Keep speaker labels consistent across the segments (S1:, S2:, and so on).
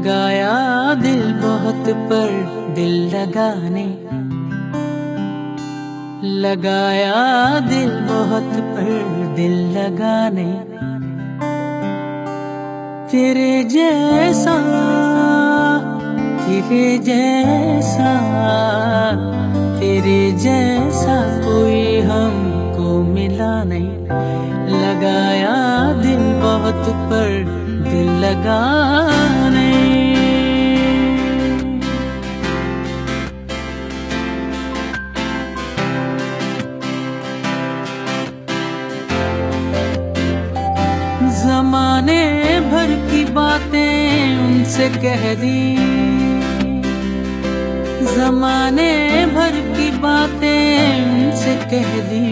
S1: लगाया दिल बहुत पर दिल लगाने, लगाया दिल बहुत पर दिल लगाने। तेरे जैसा तेरे जैसा तेरे जैसा कोई हमको मिला नहीं। लगाया दिल बहुत पर दिल लगाने। ज़माने भर की बातें उनसे कह दी, ज़माने भर की बातें उनसे कह दी।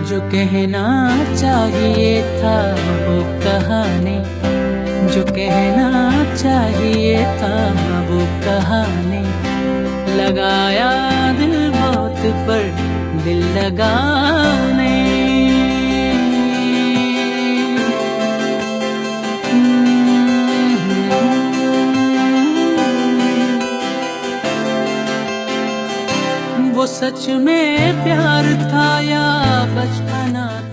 S1: जो कहना चाहिए था वो कहानी, जो कहना चाहिए था वो कहानी। लगाया दिल बहुत पर दिल लगाने। वो सच में प्यार था या बचपना था।